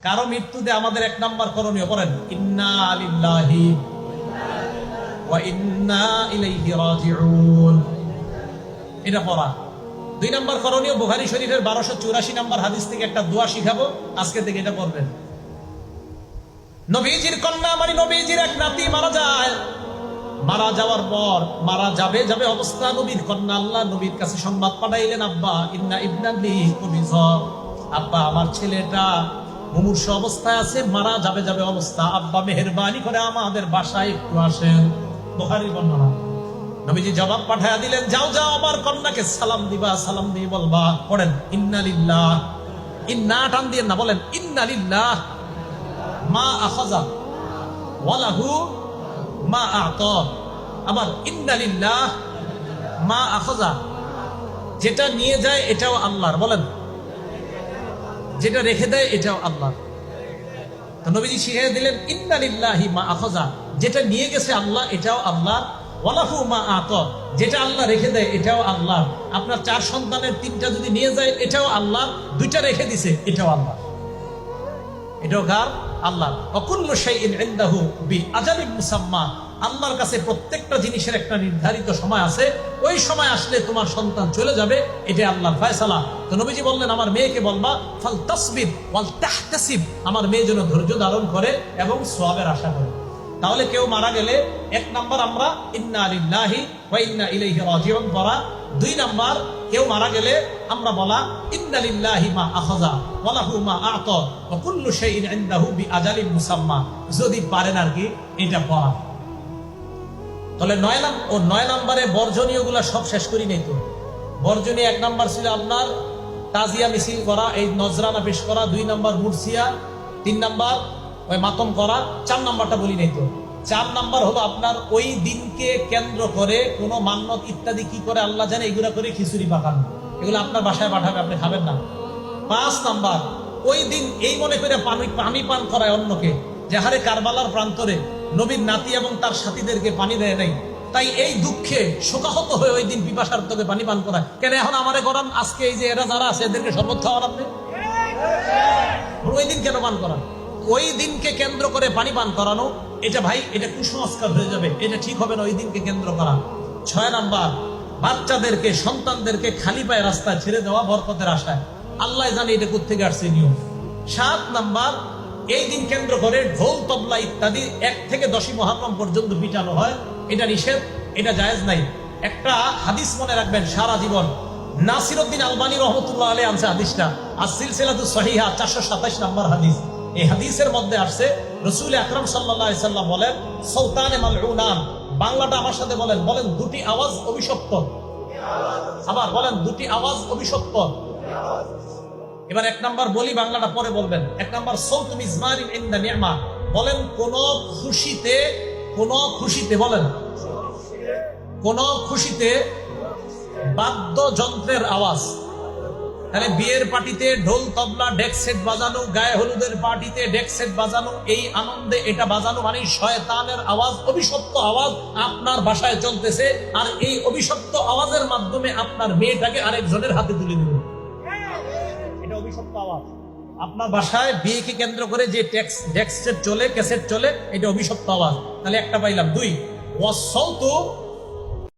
কারো মৃত্যুতে আমাদের এক নাম্বার করণীয় করেন ইন্না লিল্লাহি ওয়া ইন্না ইলাইহি রাজিউন, এটা পড়া। দুই নাম্বার করণীয় বুখারী শরীফের 1284 নাম্বার হাদিস থেকে একটা দোয়া শিখাবো, আজকে থেকে এটা পড়বেন। নবীজির কন্যা মানে নবীজির এক নাতি মারা যায়, মারা যাওয়ার পর মারা যাবে অবস্থা নবীর কন্যা আল্লাহ নবীর কাছে সংবাদ পাঠাইলেন, আব্বা ইন্না ইবনালি কুবিজ, আব্বা আমার ছেলেটা মুমূর্ষ অবস্থায় আছে, মারা যাবে অবস্থা, আব্বা মেহেরবানি করে আমাদের বাসায় একটু আসেন। বুখারীর বর্ণনা। নবীজি জবাব পাঠায়া দিলেন, যাও আমার কন্যাকে সালাম দিবা, সালাম দিয়ে বলবা, পড়েন ইন্না লিল্লাহ, ইন্না টান দিয়ে না, বলেন ইন্না লিল্লাহ মা আখাযা ওয়া লাহু মা আ'তা, আবার ইন্না লিল্লাহ মা আখাযা, যেটা নিয়ে যায় এটাও আল্লাহর, বলেন যেটা রেখে দেয় এটাও আল্লাহ। তো নবীজি শিখিয়ে দিলেন ইন্না লিল্লাহি মা আখাযা, যেটা নিয়ে গেছে আল্লাহ এটাও আল্লাহ, ওয়া লাহু মা আ'তা, যেটা আল্লাহ রেখে দেয় এটাও আল্লাহ। আপনার 4 সন্তানের 3টা যদি নিয়ে যায় এটাও আল্লাহ, 2টা রেখে দিছে এটাও আল্লাহ, এটাও কার? আল্লাহ। ওয়া কুল্লু শাইইন ইনদাহু বিআজালিন মুসাম্মা, আল্লাহর কাছে প্রত্যেকটা জিনিসের একটা নির্ধারিত সময় আছে, ওই সময় আসলে তোমার সন্তান চলে যাবে, এটা আল্লাহর ফয়সালা। তো নবীজি বললেন আমার মেয়েকে বলবা ফাল তাসবির ওয়াল তাহতাসিব, আমার মেয়ে যেন ধৈর্য ধারণ করে এবং সওয়াবের আশা করে। তাহলে কেউ মারা গেলে 1 নাম্বার আমরা ইন্না লিল্লাহি ওয়া ইন্না ইলাইহি রাজিউন পড়া। 2 নাম্বার কেউ মারা গেলে আমরা বলা ইন্না লিল্লাহি মা আখাযা ওয়া লাহু মা আ'তা ওয়া কুল্লু শাইইন ইনদাহু বিআজালিন মুসাম্মা, যদি পারেন আর কি এটা পড়া। তাহলে 9 নম্বরে বর্জনীয় গুলা সব শেষ করি নাই তো। বর্জনীয় 1 নাম্বার ছিল আপনার তাজিয়া মিছিল করা, এই নজরানা পেশ করা, 2 নাম্বার মুরসিয়া, 3 নাম্বার ওই মাতম করা, 4 নাম্বারটা বলি নাই তো। 4 নাম্বার হলো আপনার ওই দিনকে কেন্দ্র করে কোনো মান্নত ইত্যাদি কি করে আল্লাহ জানে, এগুলা করে খিচুড়ি পাকানো, এগুলো আপনার বাসায় পাঠাবে, আপনি খাবেন না। 5 নাম্বার ওই দিন এই মনে করে পানি পান করায় অন্যকে, যে হারে কারবালার প্রান্তরে নবীর নাতি এবং তার সাথীদেরকে পানি দেয় নাই, তাই এই দুঃখে শোকাহত হয়ে ওই দিন পিপাসার্থকে পানি পান করা। কেন এখন আমারে করান, আজকে এই যে এরা যারা আছে এদেরকে শরবত খাওয়ান আপনি, ওই দিন কেন পান করান? ওই দিনকে কেন্দ্র করে পানি পান করানো, এটা ভাই এটা কুসংস্কার হয়ে যাবে, এটা ঠিক হবে না ওই দিনকে কেন্দ্র করা। 6 নাম্বার বাচ্চাদেরকে সন্তানদেরকে খালি পায়ে রাস্তায় ছেড়ে দেওয়া বরকতের আশায়, আল্লাহ জানে এটা কোত্থেকে আসছে নিয়ম। 7 নাম্বার এই দিন কেন্দ্র করে ঢোল তবলা ইত্যাদি 1 থেকে 10ই মুহররম পর্যন্ত পিটানো হয়, এটা নিষেধ, এটা জায়েজ নাই। একটা হাদিস মনে রাখবেন সারা জীবন, নাসিরউদ্দিন আলবানী রহমাতুল্লাহ আলাইহি আনছে হাদিসটা, as-সিলসিলাতুস সহিহা 427 নম্বর হাদিস। এই হাদিসের মধ্যে আসছে রাসূল আকরাম সাল্লাল্লাহু আলাইহি সাল্লাম বলেন সুলতানে মালউনান, বাংলাটা আমার সাথে বলেন, বলেন 2টি আওয়াজ অভিশপ্ত, আবার বলেন 2টি আওয়াজ অভিশপ্ত। এবার 1 নাম্বার বলি, বাংলাটা পরে বলবেন। 1 নাম্বার সৌত মিজমারিন ইনদা নি'মা, বলেন কোন খুশিতে বলেন কোন খুশিতে বাদ্যযন্ত্রের আওয়াজ। তাহলে বিয়ের পার্টিতে ঢোল তবলা ডেক সেট বাজানো, গায়ে হলুদের পার্টিতে ডেক সেট বাজানো, এই আনন্দে এটা বাজানো মানে শয়তানের আওয়াজ, অভিশপ্ত আওয়াজ আপনার বাসায় চলতেছে, আর এই অভিশপ্ত আওয়াজের মাধ্যমে আপনার মেয়েটাকে আরেকজনের হাতে তুলে দিল, এটা অভিশপ্ত আওয়াজ। আপনার বাসায় বিয়েকে কেন্দ্র করে যে ডেক সেট চলে, ক্যাসেট চলে, এটা অভিশপ্ত আওয়াজ। তাহলে একটা পাইলাম। 2 ওয়াসসাউতু